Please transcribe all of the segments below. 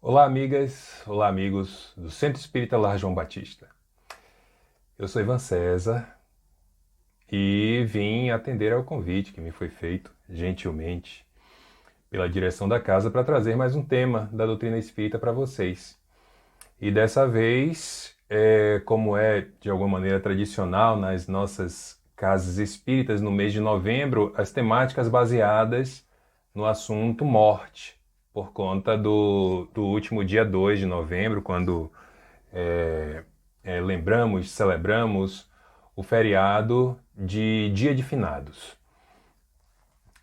Olá, amigas, olá, amigos do Centro Espírita Lar João Batista. Eu sou Ivan César e vim atender ao convite que me foi feito, gentilmente, pela direção da casa para trazer mais um tema da doutrina espírita para vocês. E dessa vez, como é de alguma maneira tradicional nas nossas casas espíritas no mês de novembro, as temáticas baseadas no assunto morte, por conta do último dia 2 de novembro, quando lembramos, celebramos o feriado de Dia de Finados.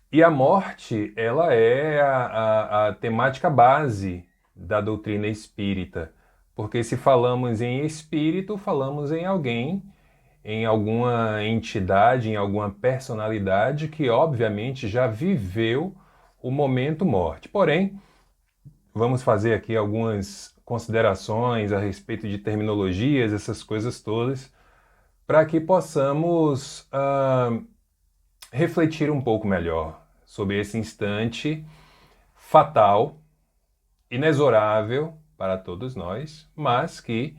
E a morte, ela é a temática base da doutrina espírita, porque se falamos em espírito, falamos em alguém, em alguma entidade, em alguma personalidade que obviamente já viveu o momento morte. Porém, vamos fazer aqui algumas considerações a respeito de terminologias, essas coisas todas, para que possamos refletir um pouco melhor sobre esse instante fatal, inexorável para todos nós, mas que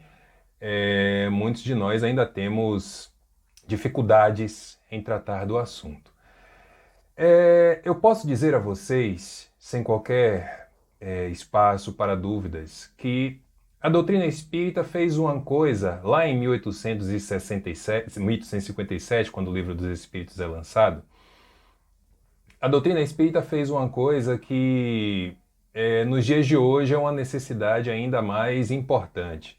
muitos de nós ainda temos dificuldades em tratar do assunto. Eu posso dizer a vocês, sem qualquer espaço para dúvidas, que a doutrina espírita fez uma coisa lá em 1857, quando o Livro dos Espíritos é lançado. A doutrina espírita fez uma coisa que nos dias de hoje é uma necessidade ainda mais importante.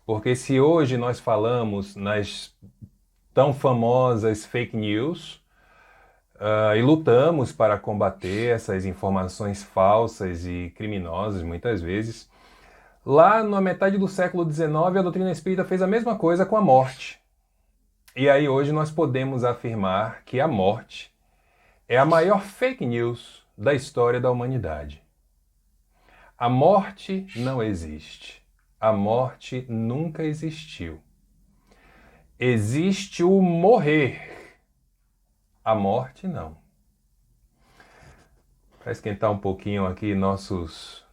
Porque se hoje nós falamos nas tão famosas fake news, e lutamos para combater essas informações falsas e criminosas, muitas vezes, lá na metade do século XIX, a doutrina espírita fez a mesma coisa com a morte. E aí hoje nós podemos afirmar que a morte é a maior fake news da história da humanidade. A morte não existe. A morte nunca existiu. Existe o morrer. A morte não. Para esquentar um pouquinho aqui nossos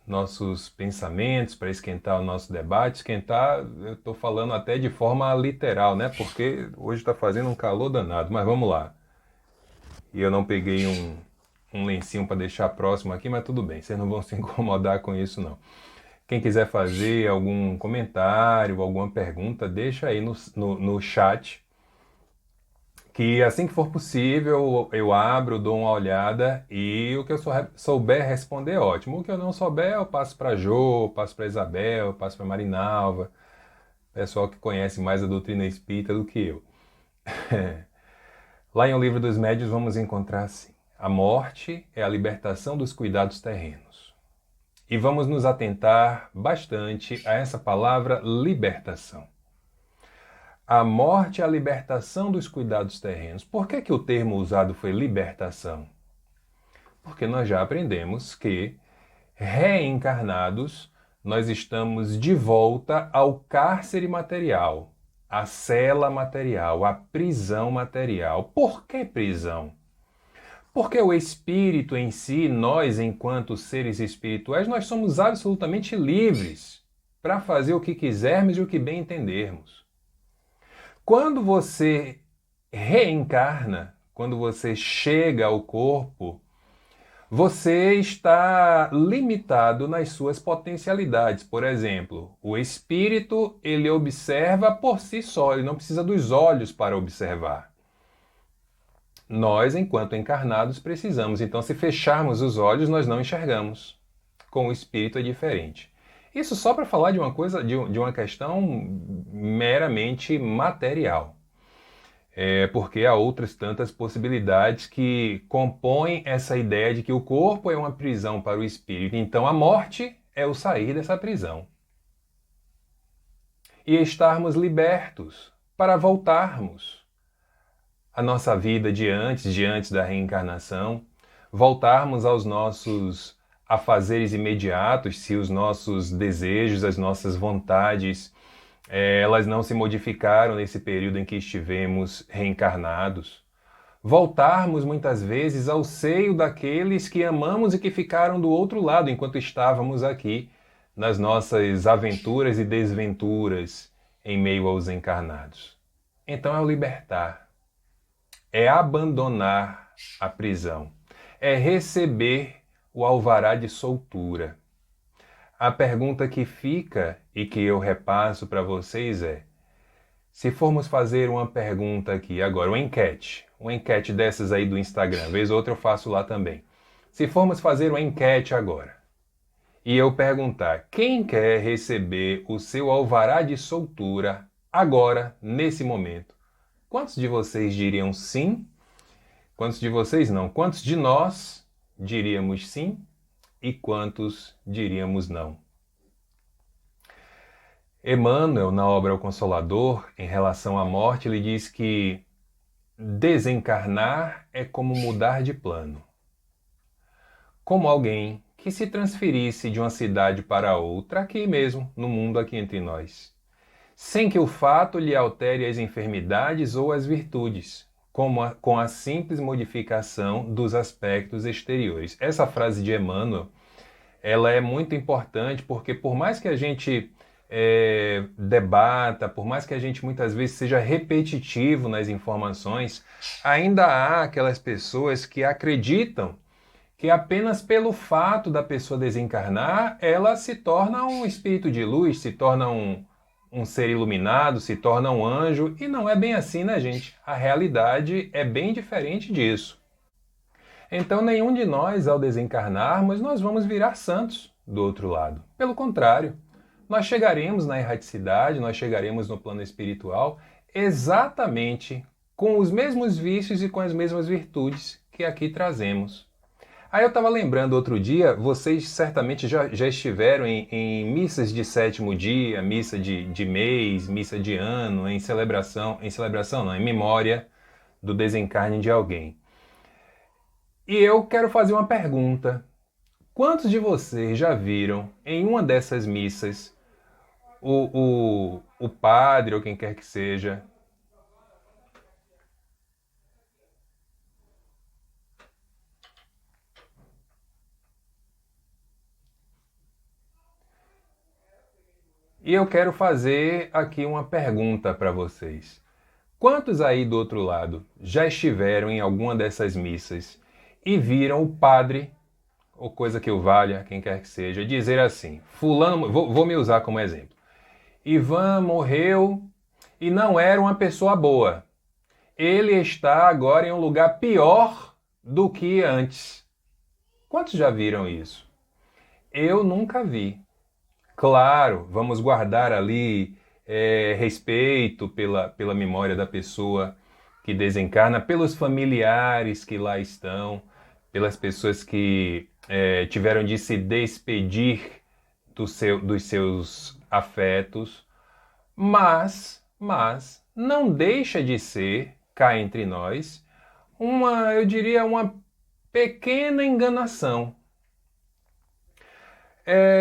pensamentos, para esquentar o nosso debate. Esquentar, eu estou falando até de forma literal, né? Porque hoje está fazendo um calor danado, mas vamos lá. E eu não peguei um lencinho para deixar próximo aqui, mas tudo bem, vocês não vão se incomodar com isso não. Quem quiser fazer algum comentário, alguma pergunta, deixa aí no chat, que assim que for possível eu abro, dou uma olhada e o que eu souber responder, ótimo. O que eu não souber, eu passo para Jo, passo para Isabel, passo para Marinalva, pessoal que conhece mais a doutrina espírita do que eu. Lá em O Livro dos Médiuns vamos encontrar assim: a morte é a libertação dos cuidados terrenos. E vamos nos atentar bastante a essa palavra libertação. A morte é a libertação dos cuidados terrenos. Por que o termo usado foi libertação? Porque nós já aprendemos que, reencarnados, nós estamos de volta ao cárcere material, à cela material, à prisão material. Por que prisão? Porque o espírito em si, nós, enquanto seres espirituais, nós somos absolutamente livres para fazer o que quisermos e o que bem entendermos. Quando você reencarna, quando você chega ao corpo, você está limitado nas suas potencialidades. Por exemplo, o espírito, ele observa por si só, ele não precisa dos olhos para observar. Nós, enquanto encarnados, precisamos. Então, se fecharmos os olhos, nós não enxergamos. Com o espírito é diferente. Isso só para falar de uma coisa, de uma questão meramente material. Porque há outras tantas possibilidades que compõem essa ideia de que o corpo é uma prisão para o espírito. Então, a morte é o sair dessa prisão. E estarmos libertos para voltarmos a nossa vida de antes da reencarnação, voltarmos aos nossos afazeres imediatos, se os nossos desejos, as nossas vontades, elas não se modificaram nesse período em que estivemos reencarnados. Voltarmos muitas vezes ao seio daqueles que amamos e que ficaram do outro lado enquanto estávamos aqui nas nossas aventuras e desventuras em meio aos encarnados. Então é o libertar, é abandonar a prisão, é receber o alvará de soltura. A pergunta que fica e que eu repasso para vocês é: se formos fazer uma pergunta aqui agora, uma enquete dessas aí do Instagram, vez ou outra eu faço lá também. Se formos fazer uma enquete agora, e eu perguntar quem quer receber o seu alvará de soltura agora, nesse momento, quantos de vocês diriam sim? Quantos de vocês não? Quantos de nós diríamos sim e quantos diríamos não? Emmanuel, na obra O Consolador, em relação à morte, ele diz que desencarnar é como mudar de plano. Como alguém que se transferisse de uma cidade para outra, aqui mesmo, no mundo aqui entre nós, sem que o fato lhe altere as enfermidades ou as virtudes, com a simples modificação dos aspectos exteriores. Essa frase de Emmanuel, ela é muito importante porque por mais que a gente debata, por mais que a gente muitas vezes seja repetitivo nas informações, ainda há aquelas pessoas que acreditam que apenas pelo fato da pessoa desencarnar, ela se torna um espírito de luz, se torna um ser iluminado, se torna um anjo, e não é bem assim, né, gente? A realidade é bem diferente disso. Então, nenhum de nós, ao desencarnarmos, nós vamos virar santos do outro lado. Pelo contrário, nós chegaremos na erraticidade, nós chegaremos no plano espiritual exatamente com os mesmos vícios e com as mesmas virtudes que aqui trazemos. Aí eu estava lembrando outro dia, vocês certamente já estiveram em missas de sétimo dia, missa de mês, missa de ano, em celebração não, em memória do desencarne de alguém. E eu quero fazer uma pergunta. Quantos de vocês já viram em uma dessas missas o padre ou quem quer que seja E eu quero fazer aqui uma pergunta para vocês. Quantos aí do outro lado já estiveram em alguma dessas missas e viram o padre, ou coisa que o valha, quem quer que seja, dizer assim: Fulano, vou me usar como exemplo. Ivan morreu e não era uma pessoa boa. Ele está agora em um lugar pior do que antes. Quantos já viram isso? Eu nunca vi. Claro, vamos guardar ali respeito pela memória da pessoa que desencarna, pelos familiares que lá estão, pelas pessoas que tiveram de se despedir dos seus afetos, mas não deixa de ser, cá entre nós, eu diria, uma pequena enganação.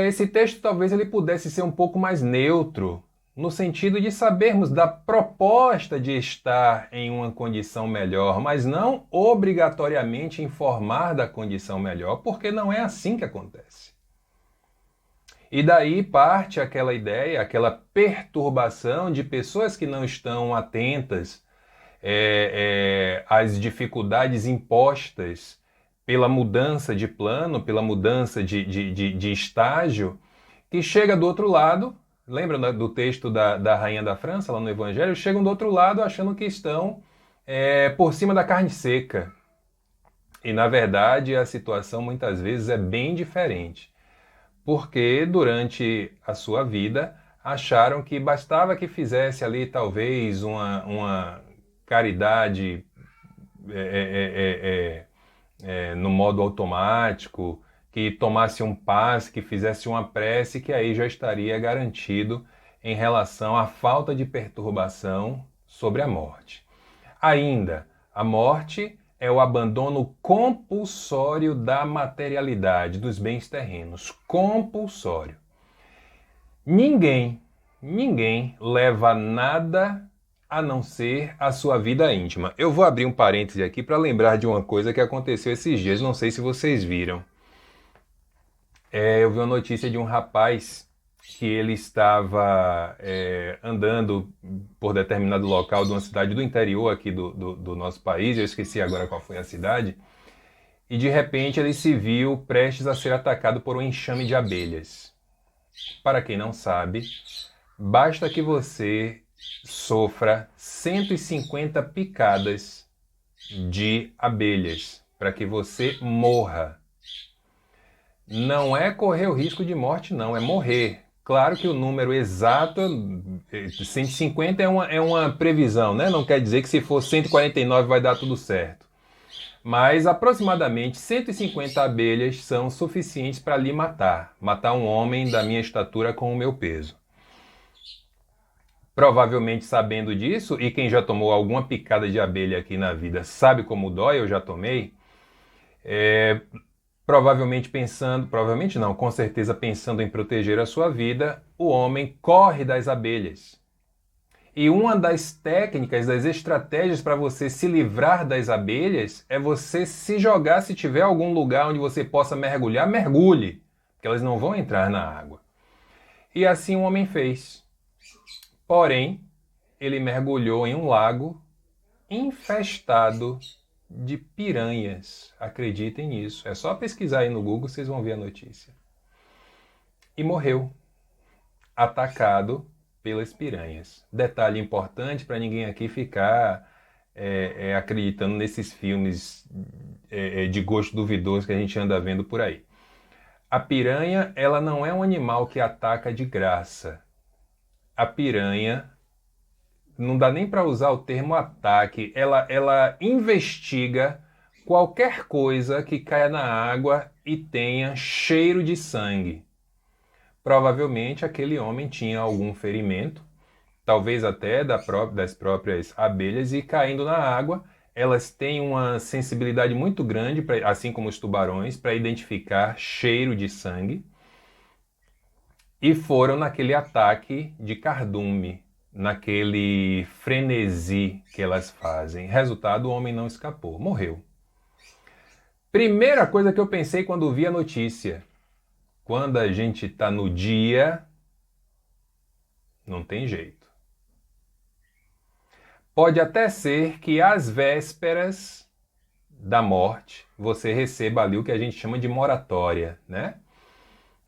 Esse texto talvez ele pudesse ser um pouco mais neutro, no sentido de sabermos da proposta de estar em uma condição melhor, mas não obrigatoriamente informar da condição melhor, porque não é assim que acontece. E daí parte aquela ideia, aquela perturbação de pessoas que não estão atentas às dificuldades impostas pela mudança de plano, pela mudança de estágio, que chega do outro lado, lembra do texto da Rainha da França, lá no Evangelho? Chegam do outro lado achando que estão por cima da carne seca. E, na verdade, a situação muitas vezes é bem diferente. Porque durante a sua vida acharam que bastava que fizesse ali talvez uma caridade no modo automático, que tomasse um passe, que fizesse uma prece, que aí já estaria garantido em relação à falta de perturbação sobre a morte. Ainda, a morte é o abandono compulsório da materialidade, dos bens terrenos. Compulsório. Ninguém leva nada a não ser a sua vida íntima. Eu vou abrir um parêntese aqui para lembrar de uma coisa que aconteceu esses dias, não sei se vocês viram. Eu vi uma notícia de um rapaz que ele estava andando por determinado local de uma cidade do interior aqui do nosso país, eu esqueci agora qual foi a cidade, e de repente ele se viu prestes a ser atacado por um enxame de abelhas. Para quem não sabe, basta que você sofra 150 picadas de abelhas para que você morra. Não é correr o risco de morte, não, é morrer. Claro que o número exato, 150 é uma previsão, né? Não quer dizer que se for 149 vai dar tudo certo. Mas aproximadamente 150 abelhas são suficientes para lhe matar. Matar um homem da minha estatura com o meu peso. Provavelmente sabendo disso, e quem já tomou alguma picada de abelha aqui na vida sabe como dói, eu já tomei, provavelmente pensando, provavelmente não, com certeza pensando em proteger a sua vida, o homem corre das abelhas. E uma das técnicas, das estratégias para você se livrar das abelhas é você se jogar, se tiver algum lugar onde você possa mergulhar, mergulhe, porque elas não vão entrar na água. E assim o homem fez. Porém, ele mergulhou em um lago infestado de piranhas. Acreditem nisso. É só pesquisar aí no Google, vocês vão ver a notícia. E morreu, atacado pelas piranhas. Detalhe importante para ninguém aqui ficar acreditando nesses filmes de gosto duvidoso que a gente anda vendo por aí. A piranha, ela não é um animal que ataca de graça. A piranha, não dá nem para usar o termo ataque, ela investiga qualquer coisa que caia na água e tenha cheiro de sangue. Provavelmente aquele homem tinha algum ferimento, talvez até das próprias abelhas, e caindo na água, elas têm uma sensibilidade muito grande, assim como os tubarões, para identificar cheiro de sangue, e foram naquele ataque de cardume, naquele frenesi que elas fazem. Resultado, o homem não escapou, morreu. Primeira coisa que eu pensei quando vi a notícia, quando a gente está no dia, não tem jeito. Pode até ser que às vésperas da morte você receba ali o que a gente chama de moratória, né?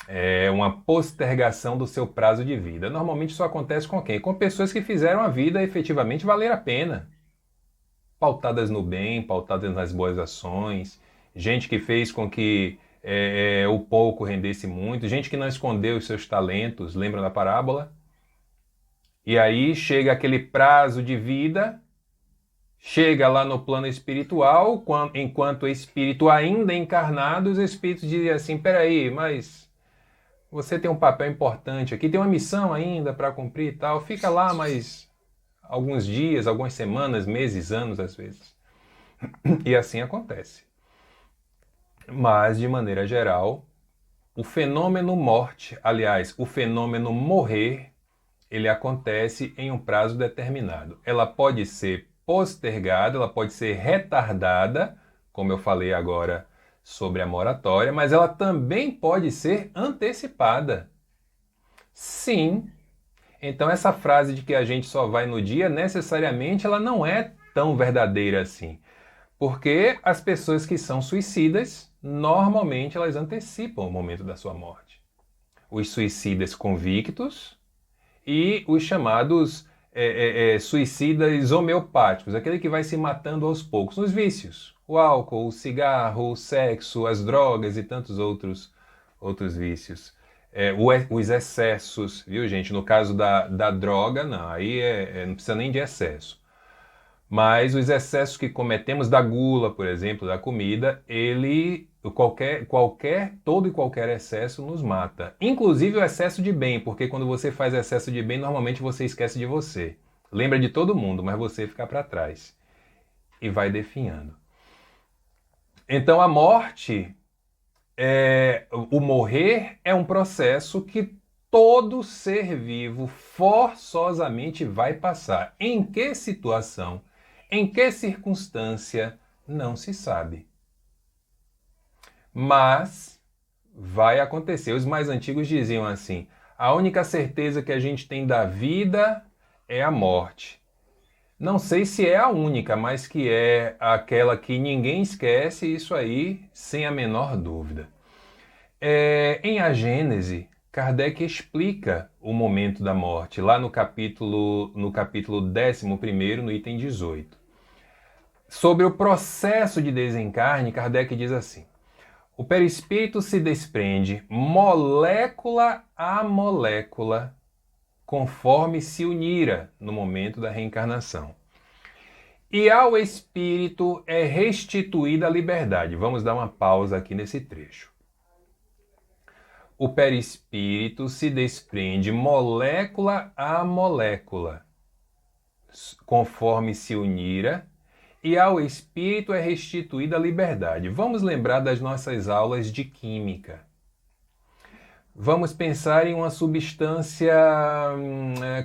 É uma postergação do seu prazo de vida. Normalmente isso acontece com quem? Com pessoas que fizeram a vida efetivamente valer a pena. Pautadas no bem, pautadas nas boas ações, gente que fez com que o pouco rendesse muito, gente que não escondeu os seus talentos, lembra da parábola? E aí chega aquele prazo de vida, chega lá no plano espiritual, enquanto o espírito ainda encarnado, os espíritos dizem assim, peraí, mas você tem um papel importante aqui, tem uma missão ainda para cumprir e tal, fica lá mais alguns dias, algumas semanas, meses, anos às vezes. E assim acontece. Mas, de maneira geral, o fenômeno morte, aliás, o fenômeno morrer, ele acontece em um prazo determinado. Ela pode ser postergada, ela pode ser retardada, como eu falei agora sobre a moratória, mas ela também pode ser antecipada. Sim. Então essa frase de que a gente só vai no dia, necessariamente ela não é tão verdadeira assim. Porque as pessoas que são suicidas, normalmente elas antecipam o momento da sua morte. Os suicidas convictos e os chamados suicidas homeopáticos, aquele que vai se matando aos poucos, nos vícios. O álcool, o cigarro, o sexo, as drogas e tantos outros vícios. Os excessos, viu, gente? No caso da droga, não, aí não precisa nem de excesso. Mas os excessos que cometemos da gula, por exemplo, da comida, todo e qualquer excesso nos mata. Inclusive o excesso de bem, porque quando você faz excesso de bem, normalmente você esquece de você. Lembra de todo mundo, mas você fica para trás. E vai definhando. Então a morte, o morrer é um processo que todo ser vivo forçosamente vai passar. Em que situação? Em que circunstância? Não se sabe. Mas vai acontecer. Os mais antigos diziam assim: A única certeza que a gente tem da vida é a morte. Não sei se é a única, mas que é aquela que ninguém esquece, isso aí, sem a menor dúvida. Em A Gênese, Kardec explica o momento da morte, lá no capítulo 11º, no item 18. Sobre o processo de desencarne, Kardec diz assim: o perispírito se desprende molécula a molécula, conforme se unira no momento da reencarnação. E ao espírito é restituída a liberdade. Vamos dar uma pausa aqui nesse trecho. O perispírito se desprende molécula a molécula, conforme se unira, e ao espírito é restituída a liberdade. Vamos lembrar das nossas aulas de química. Vamos pensar em uma substância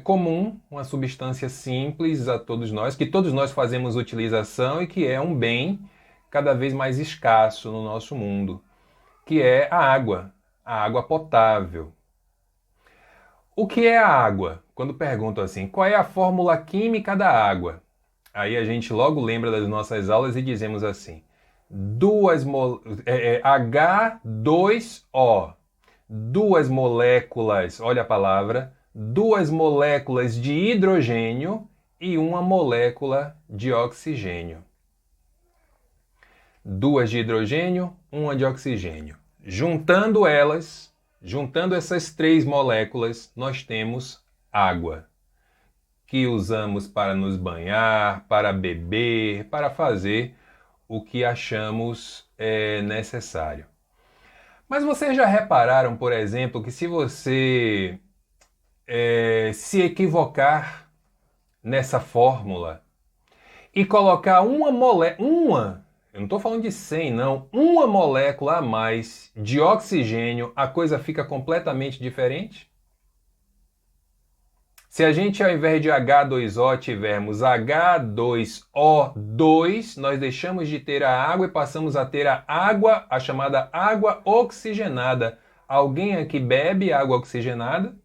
comum, uma substância simples a todos nós, que todos nós fazemos utilização e que é um bem cada vez mais escasso no nosso mundo, que é a água potável. O que é a água? Quando perguntam assim, qual é a fórmula química da água? Aí a gente logo lembra das nossas aulas e dizemos assim, H2O. Duas moléculas, olha a palavra, duas moléculas de hidrogênio e uma molécula de oxigênio. Duas de hidrogênio, uma de oxigênio. Juntando essas três moléculas, nós temos água, que usamos para nos banhar, para beber, para fazer o que achamos necessário. Mas vocês já repararam, por exemplo, que se você se equivocar nessa fórmula e colocar uma molécula, eu não estou falando de 100 não, uma molécula a mais de oxigênio, a coisa fica completamente diferente? Se a gente, ao invés de H2O, tivermos H2O2, nós deixamos de ter a água e passamos a ter a água, a chamada água oxigenada. Alguém aqui bebe água oxigenada?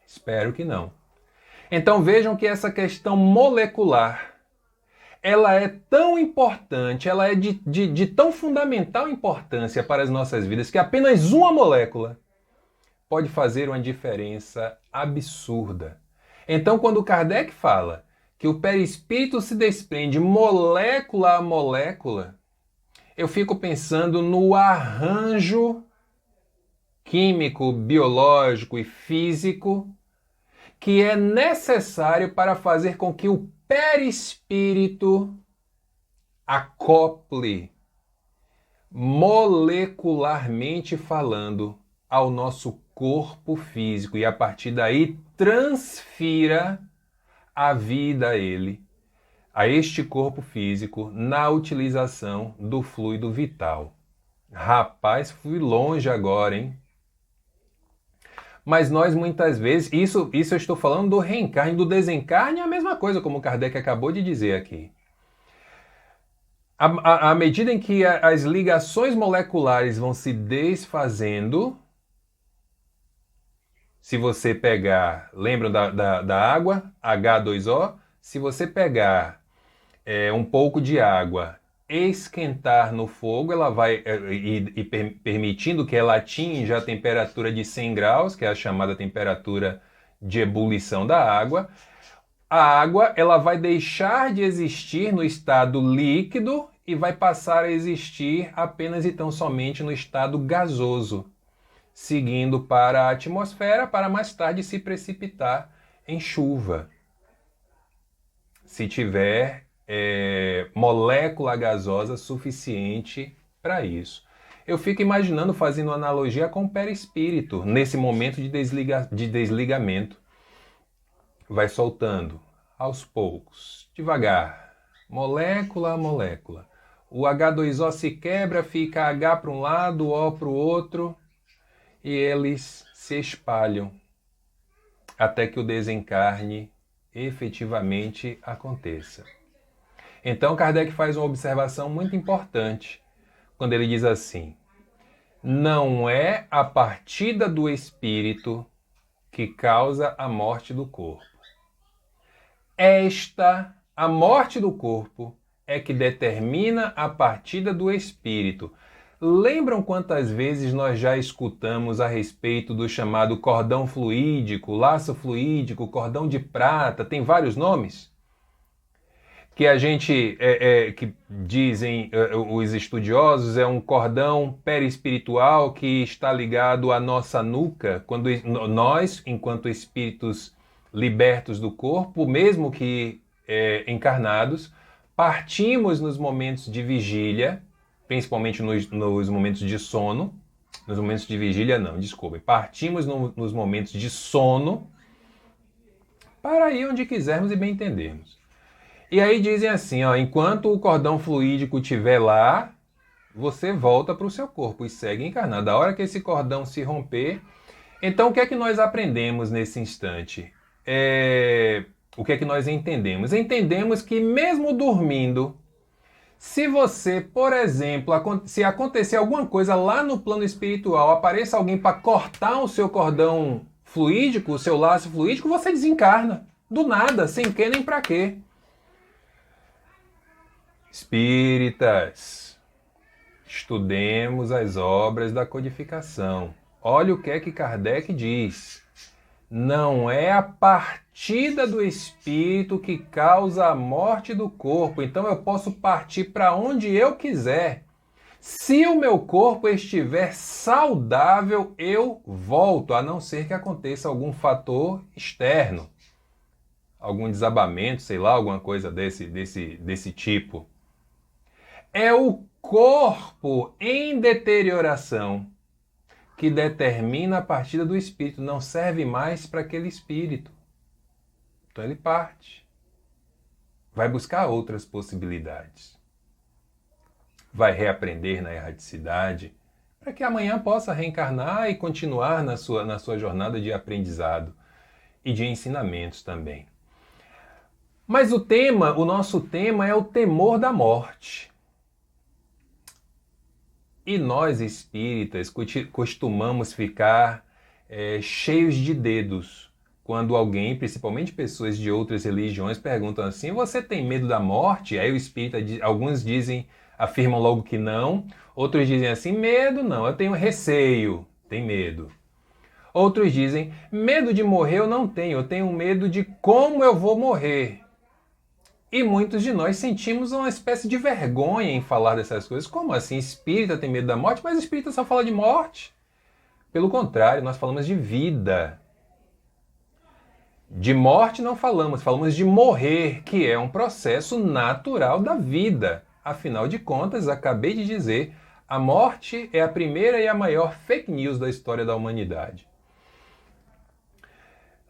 Espero que não. Então vejam que essa questão molecular, ela é tão importante, ela é de tão fundamental importância para as nossas vidas, que apenas uma molécula pode fazer uma diferença absurda. Então, quando Kardec fala que o perispírito se desprende molécula a molécula, eu fico pensando no arranjo químico, biológico e físico que é necessário para fazer com que o perispírito acople, molecularmente falando, ao nosso corpo físico e a partir daí transfira a vida a ele, a este corpo físico, na utilização do fluido vital. Rapaz, fui longe agora, hein? Mas nós muitas vezes, isso eu estou falando do reencarne, do desencarne é a mesma coisa, como Kardec acabou de dizer aqui. À medida em que as ligações moleculares vão se desfazendo, se você pegar, lembram da água, H2O? Se você pegar um pouco de água, esquentar no fogo, ela vai, permitindo que ela atinja a temperatura de 100 graus, que é a chamada temperatura de ebulição da água, a água ela vai deixar de existir no estado líquido e vai passar a existir apenas e tão somente no estado gasoso, seguindo para a atmosfera para mais tarde se precipitar em chuva. Se tiver molécula gasosa suficiente para isso. Eu fico imaginando, fazendo analogia com o perispírito, nesse momento de desligamento. Vai soltando aos poucos, devagar, molécula a molécula. O H2O se quebra, fica H para um lado, O para o outro, e eles se espalham até que o desencarne efetivamente aconteça. Então Kardec faz uma observação muito importante quando ele diz assim: não é a partida do espírito que causa a morte do corpo. A morte do corpo, é que determina a partida do espírito. Lembram quantas vezes nós já escutamos a respeito do chamado cordão fluídico, laço fluídico, cordão de prata, tem vários nomes? Que a gente, que dizem os estudiosos, é um cordão perispiritual que está ligado à nossa nuca, quando nós, enquanto espíritos libertos do corpo, mesmo que encarnados, partimos nos momentos de vigília, principalmente nos momentos de sono, nos momentos de vigília não, desculpe, partimos nos momentos de sono para ir onde quisermos e bem entendermos. E aí dizem assim, ó, enquanto o cordão fluídico estiver lá, você volta para o seu corpo e segue encarnado. A hora que esse cordão se romper, então o que é que nós aprendemos nesse instante? O que é que nós entendemos? Entendemos que mesmo dormindo, se você, por exemplo, se acontecer alguma coisa lá no plano espiritual, apareça alguém para cortar o seu cordão fluídico, o seu laço fluídico, você desencarna. Do nada, sem quê nem para quê. Espíritas, estudemos as obras da codificação. Olha o que é que Kardec diz. Não é a partida do espírito que causa a morte do corpo. Então eu posso partir para onde eu quiser. Se o meu corpo estiver saudável, eu volto, a não ser que aconteça algum fator externo. Algum desabamento, sei lá, alguma coisa desse tipo. É o corpo em deterioração que determina a partida do espírito, não serve mais para aquele espírito. Então ele parte. Vai buscar outras possibilidades. Vai reaprender na erraticidade, para que amanhã possa reencarnar e continuar na sua jornada de aprendizado e de ensinamentos também. Mas o nosso tema é o temor da morte. E nós espíritas costumamos ficar cheios de dedos quando alguém, principalmente pessoas de outras religiões, perguntam assim: você tem medo da morte? Aí o espírita, alguns afirmam logo que não, outros dizem assim: medo não, eu tenho receio, tem medo. Outros dizem: medo de morrer eu não tenho, eu tenho medo de como eu vou morrer. E muitos de nós sentimos uma espécie de vergonha em falar dessas coisas. Como assim? Espírita tem medo da morte? Mas espírita só fala de morte. Pelo contrário, nós falamos de vida. De morte não falamos de morrer, que é um processo natural da vida. Afinal de contas, acabei de dizer, a morte é a primeira e a maior fake news da história da humanidade.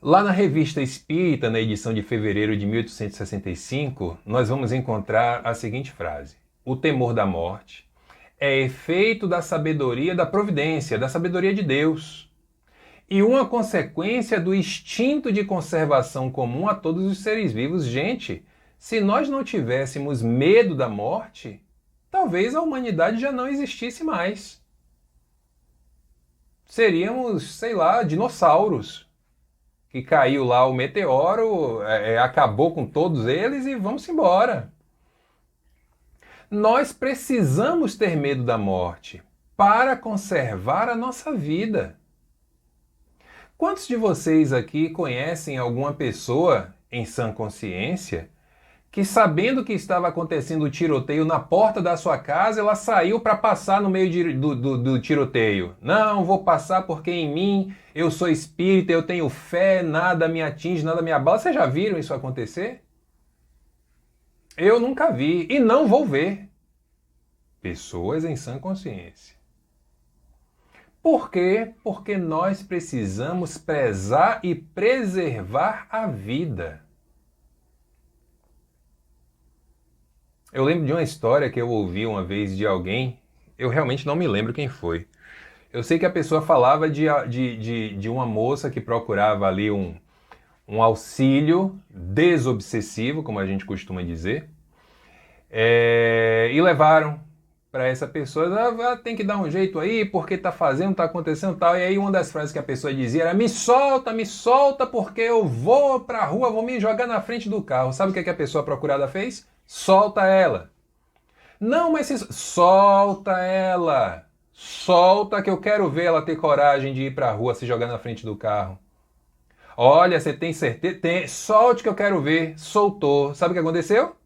Lá na Revista Espírita, na edição de fevereiro de 1865, nós vamos encontrar a seguinte frase: o temor da morte é efeito da sabedoria da providência, da sabedoria de Deus, e uma consequência do instinto de conservação comum a todos os seres vivos. Gente, se nós não tivéssemos medo da morte, talvez a humanidade já não existisse mais. Seríamos, sei lá, dinossauros. Que caiu lá o meteoro, acabou com todos eles e vamos embora. Nós precisamos ter medo da morte para conservar a nossa vida. Quantos de vocês aqui conhecem alguma pessoa em sã consciência que, sabendo que estava acontecendo o tiroteio na porta da sua casa, ela saiu para passar no meio do tiroteio? Não, vou passar porque em mim eu sou espírita, eu tenho fé, nada me atinge, nada me abala. Vocês já viram isso acontecer? Eu nunca vi e não vou ver. Pessoas em sã consciência. Por quê? Porque nós precisamos prezar e preservar a vida. Eu lembro de uma história que eu ouvi uma vez de alguém, eu realmente não me lembro quem foi. Eu sei que a pessoa falava de uma moça que procurava ali um auxílio desobsessivo, como a gente costuma dizer, e levaram para essa pessoa, ela tem que dar um jeito aí, porque tá fazendo, tá acontecendo tal. E aí uma das frases que a pessoa dizia era: me solta, porque eu vou pra rua, vou me jogar na frente do carro. Sabe o que a pessoa procurada fez? Solta ela. Não, mas solta ela. Solta que eu quero ver ela ter coragem de ir pra rua, se jogar na frente do carro. Olha, você tem certeza? Solte que eu quero ver. Soltou. Sabe o que aconteceu?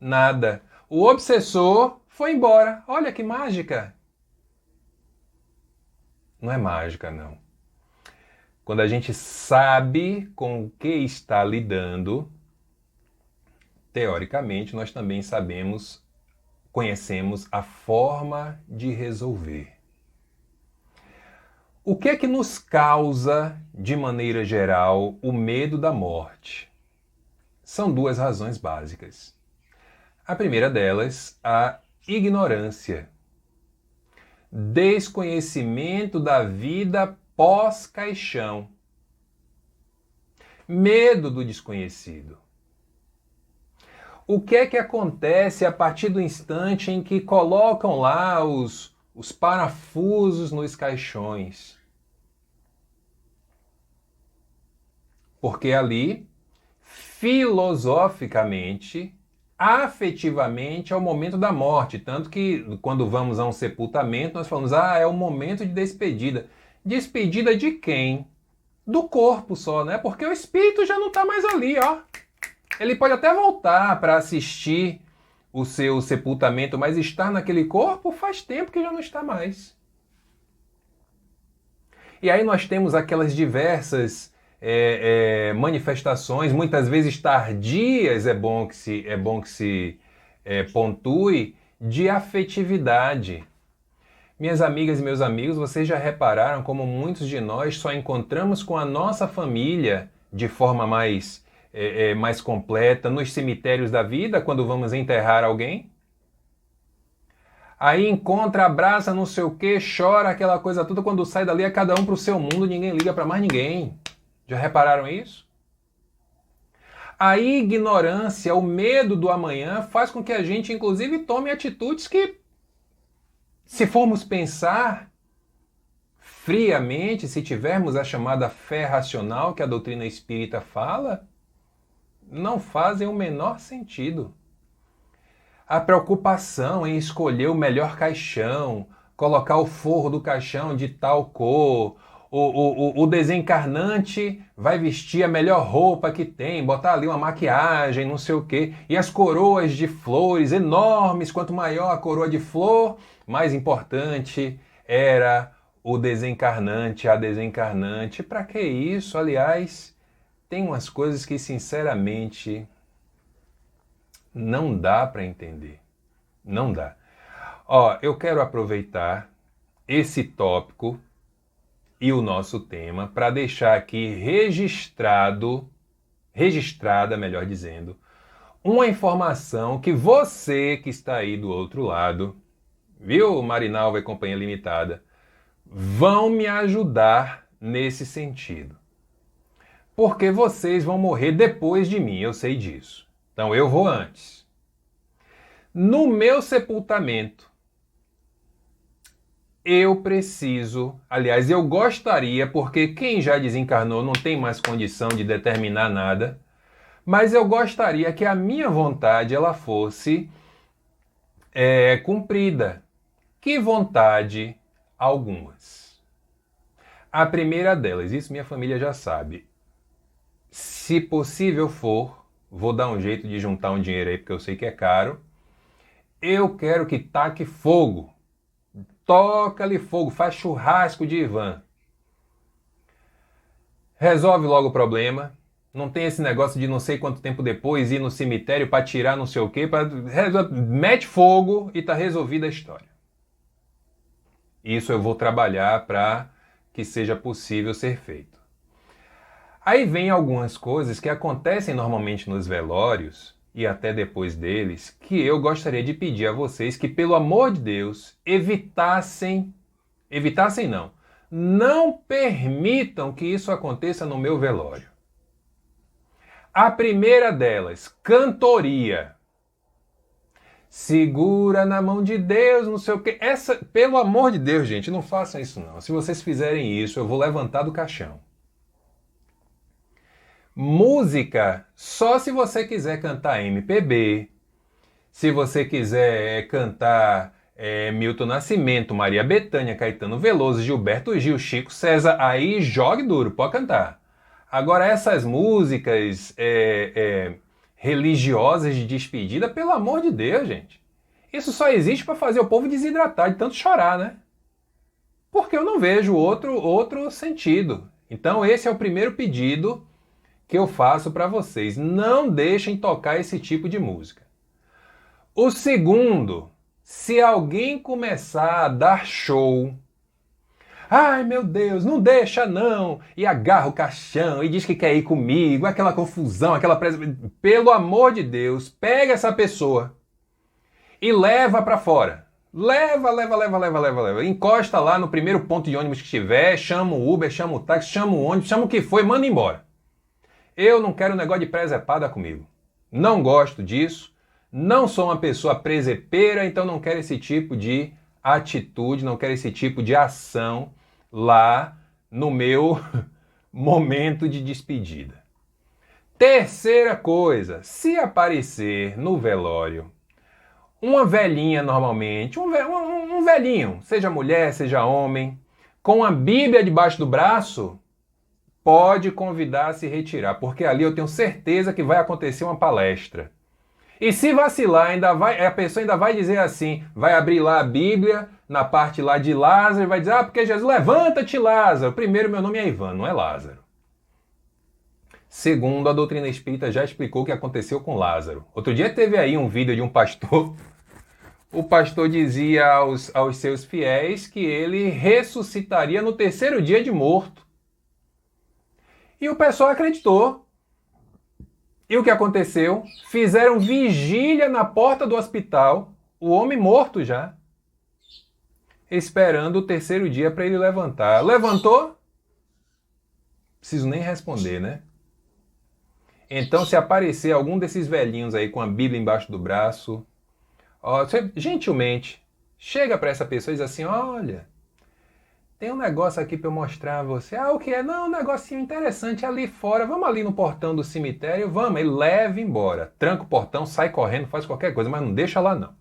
Nada. O obsessor foi embora. Olha que mágica. Não é mágica, não. Quando a gente sabe com o que está lidando, teoricamente, nós também conhecemos a forma de resolver. O que é que nos causa, de maneira geral, o medo da morte? São duas razões básicas. A primeira delas, a ignorância. Desconhecimento da vida pós-caixão. Medo do desconhecido. O que é que acontece a partir do instante em que colocam lá os parafusos nos caixões? Porque ali, filosoficamente, afetivamente, é o momento da morte. Tanto que quando vamos a um sepultamento, nós falamos, é o momento de despedida. Despedida de quem? Do corpo só, né? Porque o espírito já não está mais ali, ó. Ele pode até voltar para assistir o seu sepultamento, mas estar naquele corpo faz tempo que já não está mais. E aí nós temos aquelas diversas manifestações, muitas vezes tardias, é bom que se pontue, de afetividade. Minhas amigas e meus amigos, vocês já repararam como muitos de nós só encontramos com a nossa família de forma mais completa nos cemitérios da vida, quando vamos enterrar alguém? Aí encontra, abraça, não sei o que, chora, aquela coisa toda, quando sai dali é cada um pro seu mundo, ninguém liga para mais ninguém. Já repararam isso? A ignorância, o medo do amanhã faz com que a gente, inclusive, tome atitudes que, se formos pensar friamente, se tivermos a chamada fé racional que a doutrina espírita fala, não fazem o menor sentido. A preocupação em escolher o melhor caixão, colocar o forro do caixão de tal cor, o desencarnante vai vestir a melhor roupa que tem, botar ali uma maquiagem, não sei o quê, e as coroas de flores enormes, quanto maior a coroa de flor, mais importante era o desencarnante, a desencarnante. Para que isso? Aliás, tem umas coisas que, sinceramente, não dá para entender. Não dá. Eu quero aproveitar esse tópico e o nosso tema para deixar aqui registrada, melhor dizendo, uma informação que você que está aí do outro lado, viu, Marinalva e Companhia Limitada, vão me ajudar nesse sentido. Porque vocês vão morrer depois de mim, eu sei disso. Então eu vou antes. No meu sepultamento, eu preciso, aliás, eu gostaria, porque quem já desencarnou não tem mais condição de determinar nada, mas eu gostaria que a minha vontade ela fosse cumprida. Que vontade? Algumas. A primeira delas, isso minha família já sabe. Se possível for, vou dar um jeito de juntar um dinheiro aí, porque eu sei que é caro. Eu quero que taque fogo. Toca-lhe fogo, faz churrasco de Ivan. Resolve logo o problema. Não tem esse negócio de não sei quanto tempo depois ir no cemitério para tirar não sei o quê. Mete fogo e tá resolvida a história. Isso eu vou trabalhar para que seja possível ser feito. Aí vem algumas coisas que acontecem normalmente nos velórios e até depois deles, que eu gostaria de pedir a vocês que, pelo amor de Deus, não permitam que isso aconteça no meu velório. A primeira delas, cantoria. segura na mão de Deus, não sei o quê. Pelo amor de Deus, gente, não façam isso não. Se vocês fizerem isso, eu vou levantar do caixão. Música, só se você quiser cantar MPB, se você quiser cantar Milton Nascimento, Maria Bethânia, Caetano Veloso, Gilberto Gil, Chico César, aí jogue duro, pode cantar. Agora essas músicas religiosas de despedida, pelo amor de Deus, gente. Isso só existe para fazer o povo desidratar de tanto chorar, né? Porque eu não vejo outro sentido. Então esse é o primeiro pedido que eu faço para vocês. Não deixem tocar esse tipo de música. O segundo, se alguém começar a dar show, ai meu Deus, não deixa não, e agarra o caixão e diz que quer ir comigo, aquela confusão, pelo amor de Deus, pega essa pessoa e leva para fora. Leva. Encosta lá no primeiro ponto de ônibus que tiver, chama o Uber, chama o táxi, chama o ônibus, chama o que for e manda embora. Eu não quero negócio de presepada comigo. Não gosto disso. Não sou uma pessoa presepeira, então não quero esse tipo de atitude, não quero esse tipo de ação lá no meu momento de despedida. Terceira coisa, se aparecer no velório uma velhinha normalmente, um velhinho, seja mulher, seja homem, com a Bíblia debaixo do braço, pode convidar a se retirar, porque ali eu tenho certeza que vai acontecer uma palestra. E se vacilar, a pessoa ainda vai dizer assim, vai abrir lá a Bíblia, na parte lá de Lázaro, e vai dizer, porque Jesus, levanta-te Lázaro. Primeiro, meu nome é Ivan, não é Lázaro. Segundo, a doutrina espírita já explicou o que aconteceu com Lázaro. Outro dia teve aí um vídeo de um pastor. O pastor dizia aos seus fiéis que ele ressuscitaria no terceiro dia de morto. E o pessoal acreditou. E o que aconteceu? Fizeram vigília na porta do hospital, o homem morto já, esperando o terceiro dia para ele levantar. Levantou? Preciso nem responder, né? Então, se aparecer algum desses velhinhos aí com a Bíblia embaixo do braço, você, gentilmente, chega para essa pessoa e diz assim, olha, tem um negócio aqui para eu mostrar a você. Ah, o que é? Não, um negocinho interessante ali fora. Vamos ali no portão do cemitério, vamos. Ele leva embora. Tranca o portão, sai correndo, faz qualquer coisa, mas não deixa lá não.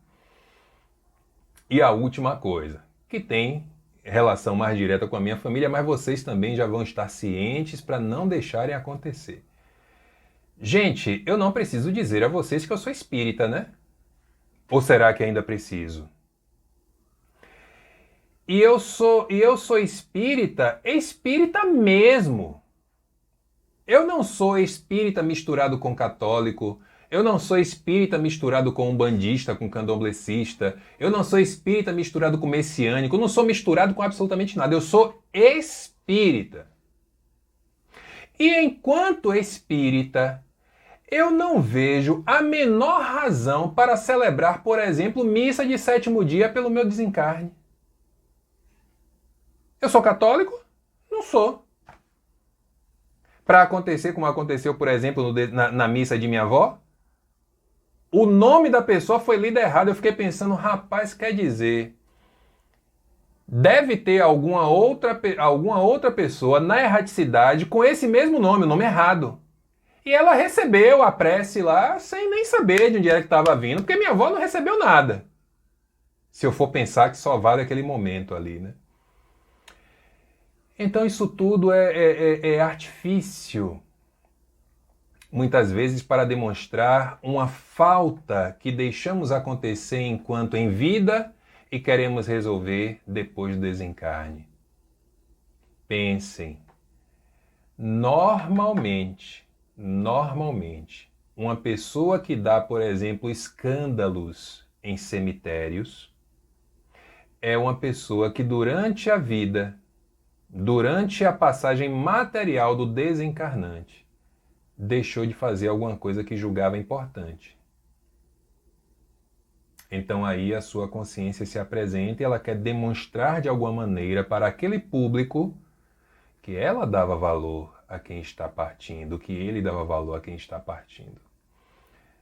E a última coisa, que tem relação mais direta com a minha família, mas vocês também já vão estar cientes para não deixarem acontecer. Gente, eu não preciso dizer a vocês que eu sou espírita, né? Ou será que ainda preciso? E eu sou espírita mesmo. Eu não sou espírita misturado com católico, eu não sou espírita misturado com umbandista, com candomblessista, eu não sou espírita misturado com messiânico, eu não sou misturado com absolutamente nada, eu sou espírita. E enquanto espírita, eu não vejo a menor razão para celebrar, por exemplo, missa de sétimo dia pelo meu desencarne. Eu sou católico? Não sou. Para acontecer como aconteceu, por exemplo, na missa de minha avó, o nome da pessoa foi lido errado. Eu fiquei pensando, rapaz, quer dizer, deve ter alguma outra pessoa na erraticidade com esse mesmo nome, o nome errado. E ela recebeu a prece lá sem nem saber de onde era que estava vindo, porque minha avó não recebeu nada. Se eu for pensar que só vale aquele momento ali, né? Então isso tudo é artifício, muitas vezes para demonstrar uma falta que deixamos acontecer enquanto em vida e queremos resolver depois do desencarne. Pensem, normalmente, uma pessoa que dá, por exemplo, escândalos em cemitérios é uma pessoa que durante a vida, durante a passagem material do desencarnante, deixou de fazer alguma coisa que julgava importante. Então aí a sua consciência se apresenta e ela quer demonstrar de alguma maneira para aquele público que ela dava valor a quem está partindo, que ele dava valor a quem está partindo.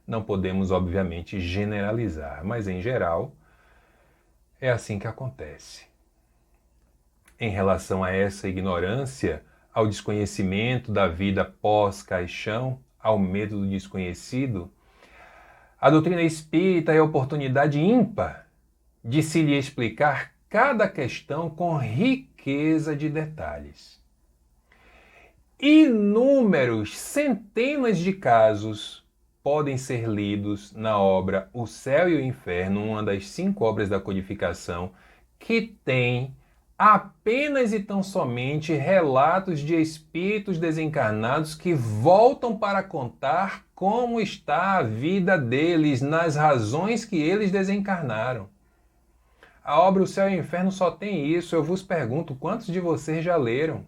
Não podemos, obviamente, generalizar, mas em geral é assim que acontece. Em relação a essa ignorância, ao desconhecimento da vida pós-caixão, ao medo do desconhecido, a doutrina espírita é a oportunidade ímpar de se lhe explicar cada questão com riqueza de detalhes. Inúmeros, centenas de casos podem ser lidos na obra O Céu e o Inferno, uma das 5 obras da codificação, que tem apenas e tão somente relatos de espíritos desencarnados que voltam para contar como está a vida deles, nas razões que eles desencarnaram. A obra O Céu e o Inferno só tem isso. Eu vos pergunto, quantos de vocês já leram?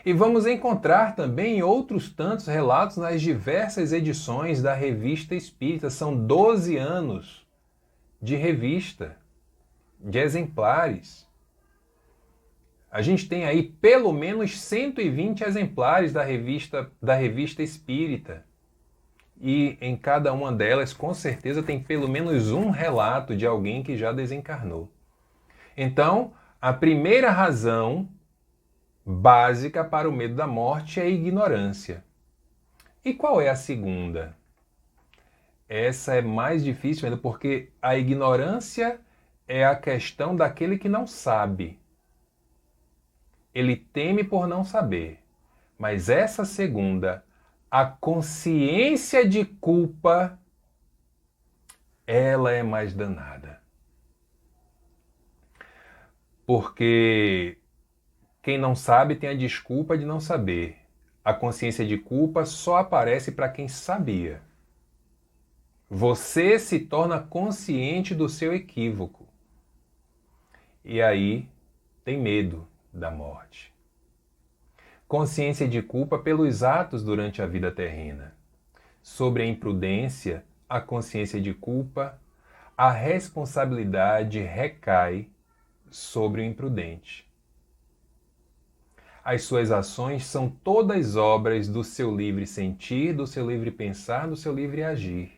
E vamos encontrar também outros tantos relatos nas diversas edições da Revista Espírita. São 12 anos de revista, de exemplares. A gente tem aí pelo menos 120 exemplares da Revista Espírita. E em cada uma delas, com certeza, tem pelo menos um relato de alguém que já desencarnou. Então, a primeira razão básica para o medo da morte é a ignorância. E qual é a segunda? Essa é mais difícil ainda, porque a ignorância é a questão daquele que não sabe. Ele teme por não saber. Mas essa segunda, a consciência de culpa, ela é mais danada. Porque quem não sabe tem a desculpa de não saber. A consciência de culpa só aparece para quem sabia. Você se torna consciente do seu equívoco. E aí tem medo da morte. Consciência de culpa pelos atos durante a vida terrena. Sobre a imprudência, a consciência de culpa, a responsabilidade recai sobre o imprudente. As suas ações são todas obras do seu livre sentir, do seu livre pensar, do seu livre agir.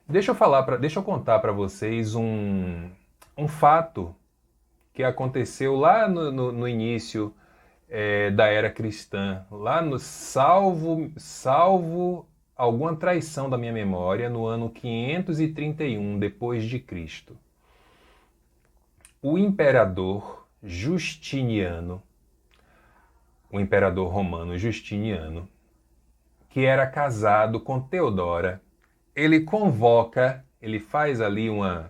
Deixa eu contar para vocês um fato que aconteceu lá no início da era cristã, lá no salvo alguma traição da minha memória, no ano 531 depois de Cristo. O imperador Justiniano, o imperador romano Justiniano, que era casado com Teodora, ele faz ali um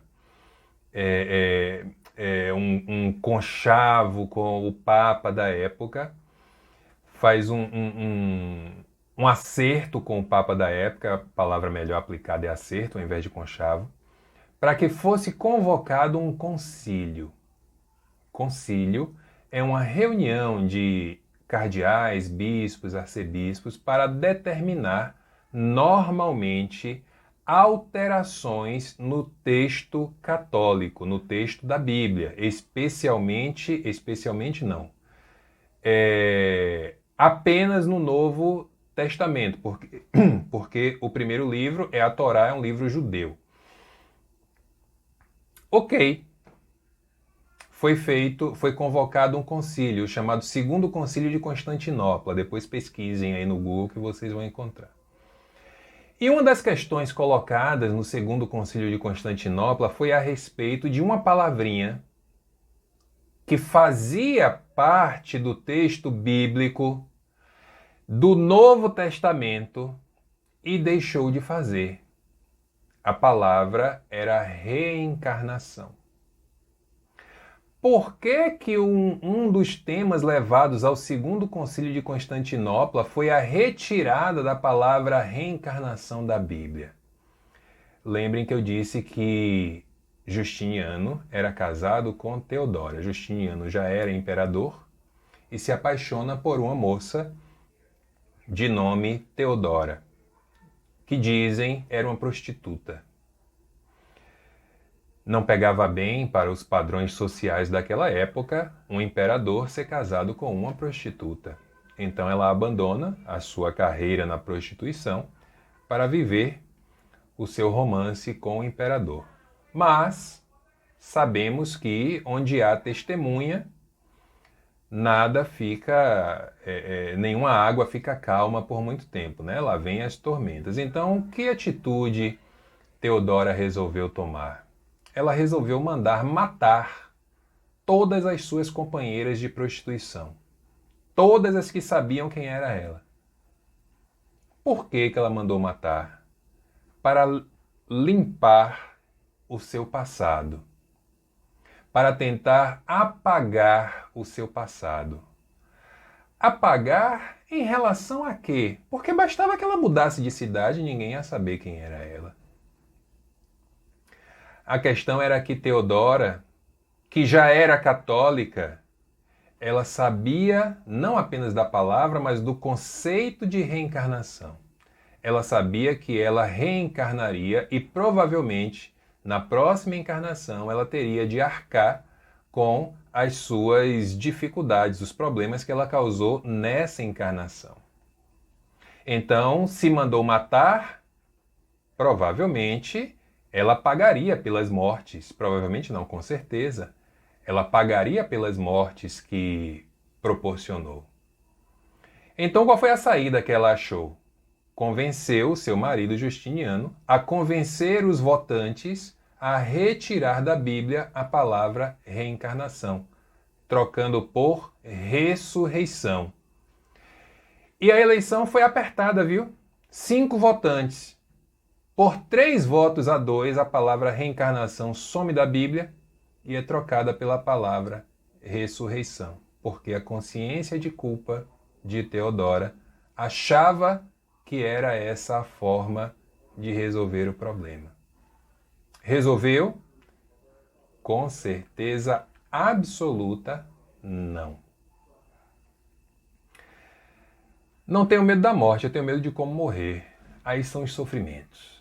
conchavo com o Papa da época, faz um acerto com o Papa da época, a palavra melhor aplicada é acerto ao invés de conchavo, para que fosse convocado um concílio. Concílio é uma reunião de cardeais, bispos, arcebispos para determinar normalmente alterações no texto católico, no texto da Bíblia, especialmente apenas no Novo Testamento, porque o primeiro livro é a Torá, é um livro judeu. Ok. Foi convocado um concílio chamado Segundo Concílio de Constantinopla. Depois pesquisem aí no Google que vocês vão encontrar. E uma das questões colocadas no Segundo Concílio de Constantinopla foi a respeito de uma palavrinha que fazia parte do texto bíblico do Novo Testamento e deixou de fazer. A palavra era reencarnação. Por que um dos temas levados ao Segundo Concílio de Constantinopla foi a retirada da palavra reencarnação da Bíblia? Lembrem que eu disse que Justiniano era casado com Teodora. Justiniano já era imperador e se apaixona por uma moça de nome Teodora, que dizem era uma prostituta. Não pegava bem para os padrões sociais daquela época um imperador ser casado com uma prostituta. Então ela abandona a sua carreira na prostituição para viver o seu romance com o imperador. Mas sabemos que onde há testemunha, nada fica, nenhuma água fica calma por muito tempo, né? Lá vem as tormentas. Então, que atitude Teodora resolveu tomar? Ela resolveu mandar matar todas as suas companheiras de prostituição. Todas as que sabiam quem era ela. Por que ela mandou matar? Para limpar o seu passado. Para tentar apagar o seu passado. Apagar em relação a quê? Porque bastava que ela mudasse de cidade e ninguém ia saber quem era ela. A questão era que Teodora, que já era católica, ela sabia não apenas da palavra, mas do conceito de reencarnação. Ela sabia que ela reencarnaria e provavelmente na próxima encarnação ela teria de arcar com as suas dificuldades, os problemas que ela causou nessa encarnação. Então, se mandou matar, provavelmente ela pagaria pelas mortes, provavelmente não, com certeza, ela pagaria pelas mortes que proporcionou. Então, qual foi a saída que ela achou? Convenceu seu marido Justiniano a convencer os votantes a retirar da Bíblia a palavra reencarnação, trocando por ressurreição. E a eleição foi apertada, viu? 5 votantes. Por 3 votos a 2, a palavra reencarnação some da Bíblia e é trocada pela palavra ressurreição, porque a consciência de culpa de Teodora achava que era essa a forma de resolver o problema. Resolveu? Com certeza absoluta, não. Não tenho medo da morte, eu tenho medo de como morrer. Aí são os sofrimentos.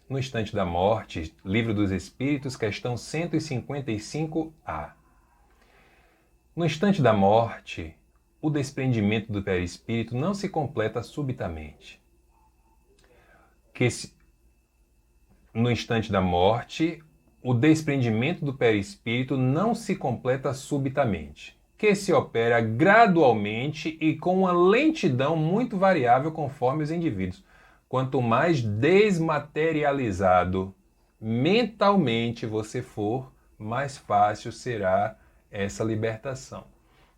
No instante da morte, Livro dos Espíritos, questão 155A. No instante da morte, o desprendimento do perispírito não se completa subitamente. No instante da morte, o desprendimento do perispírito não se completa subitamente, que se opera gradualmente e com uma lentidão muito variável conforme os indivíduos. Quanto mais desmaterializado mentalmente você for, mais fácil será essa libertação.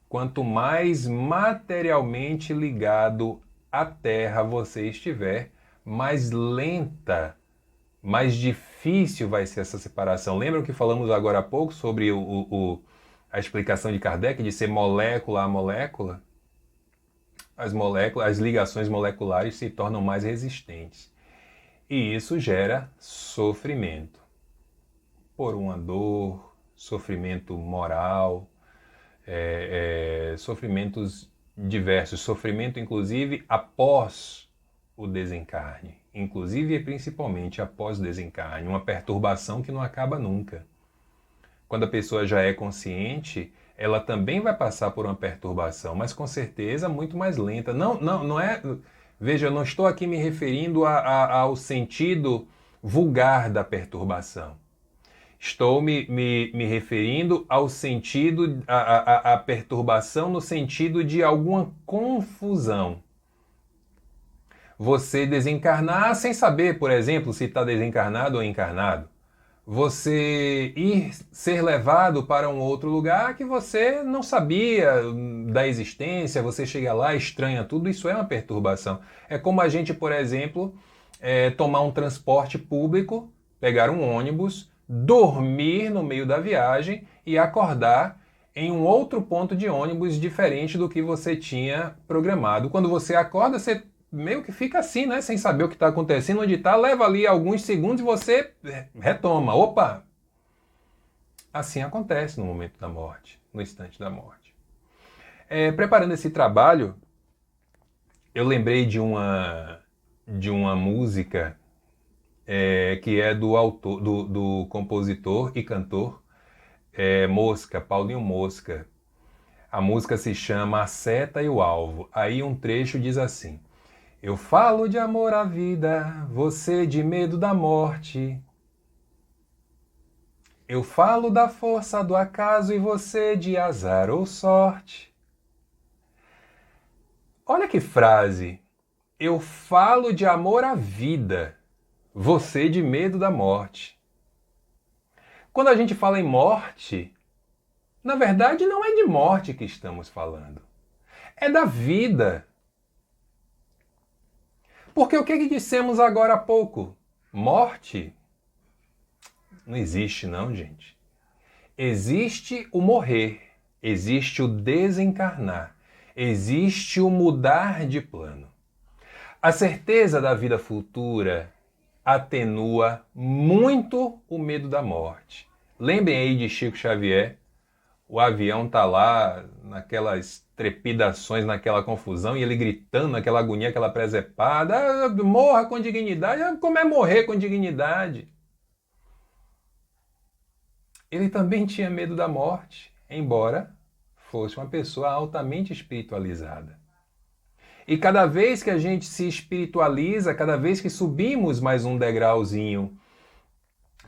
Quanto mais materialmente ligado à Terra você estiver, mais lenta, mais difícil vai ser essa separação. Lembram que falamos agora há pouco sobre a explicação de Kardec de ser molécula a molécula? As ligações moleculares se tornam mais resistentes. E isso gera sofrimento. Por uma dor, sofrimento moral, sofrimentos diversos. Sofrimento, inclusive, após o desencarne. Inclusive e principalmente após o desencarne. Uma perturbação que não acaba nunca. Quando a pessoa já é consciente, ela também vai passar por uma perturbação, mas com certeza muito mais lenta. Não é... Veja, eu não estou aqui me referindo ao sentido vulgar da perturbação. Estou me referindo ao sentido, a perturbação no sentido de alguma confusão. Você desencarnar sem saber, por exemplo, se está desencarnado ou encarnado. Você ser levado para um outro lugar que você não sabia da existência, você chega lá, estranha tudo, isso é uma perturbação. É como a gente, por exemplo, tomar um transporte público, pegar um ônibus, dormir no meio da viagem e acordar em um outro ponto de ônibus diferente do que você tinha programado. Quando você acorda, você meio que fica assim, né? Sem saber o que está acontecendo, onde está, leva ali alguns segundos e você retoma. Opa! Assim acontece no momento da morte, no instante da morte. Preparando esse trabalho, eu lembrei de uma música que é do autor, do compositor e cantor Mosca, Paulinho Mosca. A música se chama A Seta e o Alvo. Aí um trecho diz assim: eu falo de amor à vida, você de medo da morte. Eu falo da força do acaso e você de azar ou sorte. Olha que frase! Eu falo de amor à vida, você de medo da morte. Quando a gente fala em morte, na verdade não é de morte que estamos falando. É da vida. Porque o que dissemos agora há pouco? Morte? Não existe não, gente. Existe o morrer, existe o desencarnar, existe o mudar de plano. A certeza da vida futura atenua muito o medo da morte. Lembrem aí de Chico Xavier, o avião tá lá naquelas trepidações, naquela confusão, e ele gritando, naquela agonia, aquela presepada, morra com dignidade. Como é morrer com dignidade? Ele também tinha medo da morte, embora fosse uma pessoa altamente espiritualizada. E cada vez que a gente se espiritualiza, cada vez que subimos mais um degrauzinho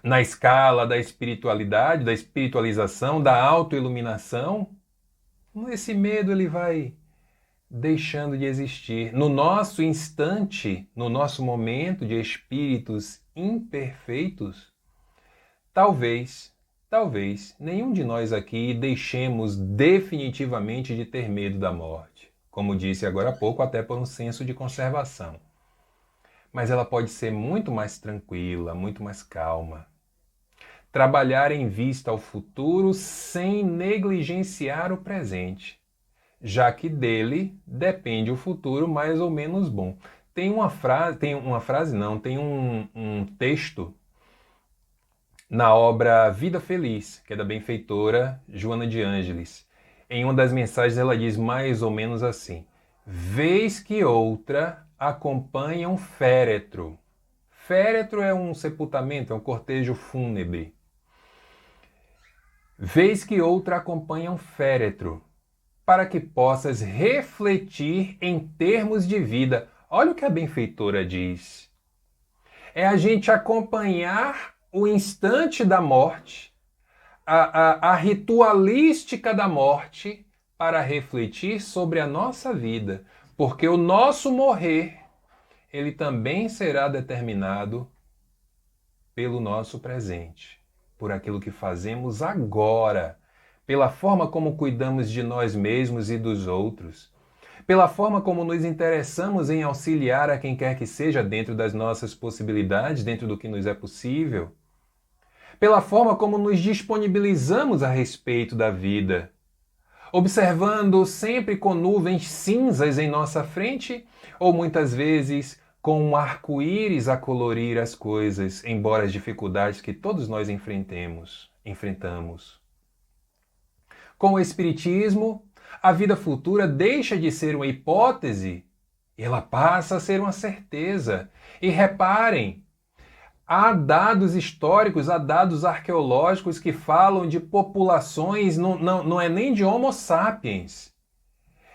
na escala da espiritualidade, da espiritualização, da autoiluminação, esse medo ele vai deixando de existir. No nosso instante, no nosso momento de espíritos imperfeitos, talvez nenhum de nós aqui deixemos definitivamente de ter medo da morte. Como disse agora há pouco, até por um senso de conservação. Mas ela pode ser muito mais tranquila, muito mais calma. Trabalhar em vista ao futuro sem negligenciar o presente, já que dele depende o futuro mais ou menos bom. Tem um texto na obra Vida Feliz, que é da benfeitora Joana de Ângeles. Em uma das mensagens ela diz mais ou menos assim: vez que outra acompanha um féretro. Féretro é um sepultamento, é um cortejo fúnebre. Vez que outra acompanha um féretro, para que possas refletir em termos de vida. Olha o que a benfeitora diz. É a gente acompanhar o instante da morte, a ritualística da morte, para refletir sobre a nossa vida. Porque o nosso morrer, ele também será determinado pelo nosso presente, por aquilo que fazemos agora, pela forma como cuidamos de nós mesmos e dos outros, pela forma como nos interessamos em auxiliar a quem quer que seja dentro das nossas possibilidades, dentro do que nos é possível, pela forma como nos disponibilizamos a respeito da vida, observando sempre com nuvens cinzas em nossa frente ou muitas vezes com um arco-íris a colorir as coisas, embora as dificuldades que todos nós enfrentamos. Com o Espiritismo, a vida futura deixa de ser uma hipótese e ela passa a ser uma certeza. E reparem, há dados históricos, há dados arqueológicos que falam de populações, não é nem de Homo sapiens,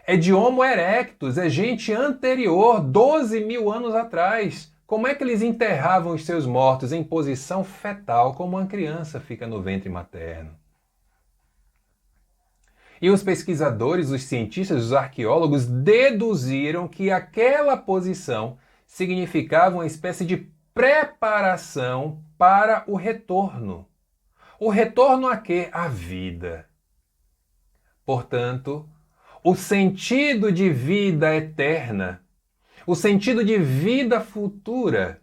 é de Homo erectus, é gente anterior, 12 mil anos atrás. Como é que eles enterravam os seus mortos? Em posição fetal, como uma criança fica no ventre materno. E os pesquisadores, os cientistas, os arqueólogos deduziram que aquela posição significava uma espécie de preparação para o retorno. O retorno a quê? À vida. Portanto, o sentido de vida eterna, o sentido de vida futura,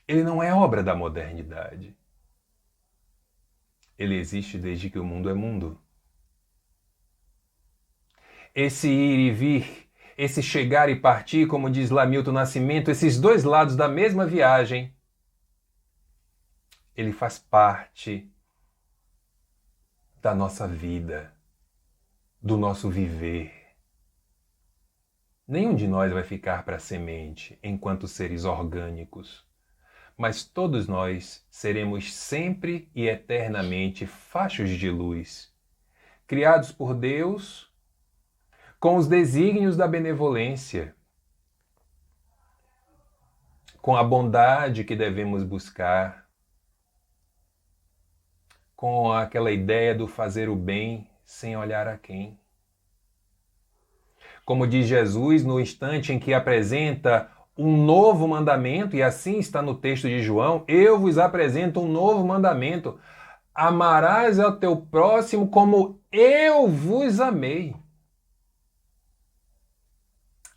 ele não é obra da modernidade. Ele existe desde que o mundo é mundo. Esse ir e vir, esse chegar e partir, como diz lá Milton Nascimento, esses dois lados da mesma viagem, ele faz parte da nossa vida, do nosso viver. Nenhum de nós vai ficar para a semente enquanto seres orgânicos, mas todos nós seremos sempre e eternamente fachos de luz, criados por Deus com os desígnios da benevolência, com a bondade que devemos buscar, com aquela ideia do fazer o bem sem olhar a quem. Como diz Jesus no instante em que apresenta um novo mandamento, e assim está no texto de João, eu vos apresento um novo mandamento: amarás ao teu próximo como eu vos amei.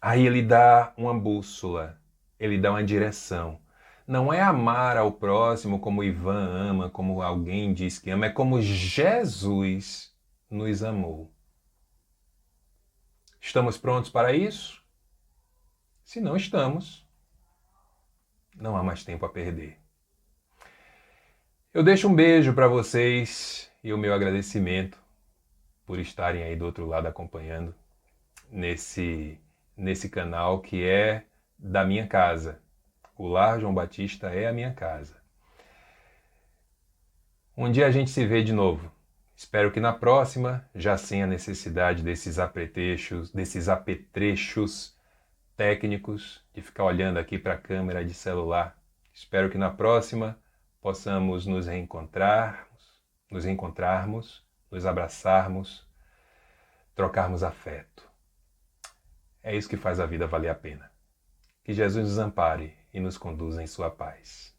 Aí ele dá uma bússola, ele dá uma direção. Não é amar ao próximo como Ivan ama, como alguém diz que ama, é como Jesus nos amou. Estamos prontos para isso? Se não estamos, não há mais tempo a perder. Eu deixo um beijo para vocês e o meu agradecimento por estarem aí do outro lado acompanhando nesse canal que é da minha casa. O Lar João Batista é a minha casa. Um dia a gente se vê de novo. Espero que na próxima, já sem a necessidade desses apetrechos técnicos, de ficar olhando aqui para a câmera de celular. Espero que na próxima possamos nos reencontrarmos, nos abraçarmos, trocarmos afeto. É isso que faz a vida valer a pena. Que Jesus nos ampare e nos conduza em sua paz.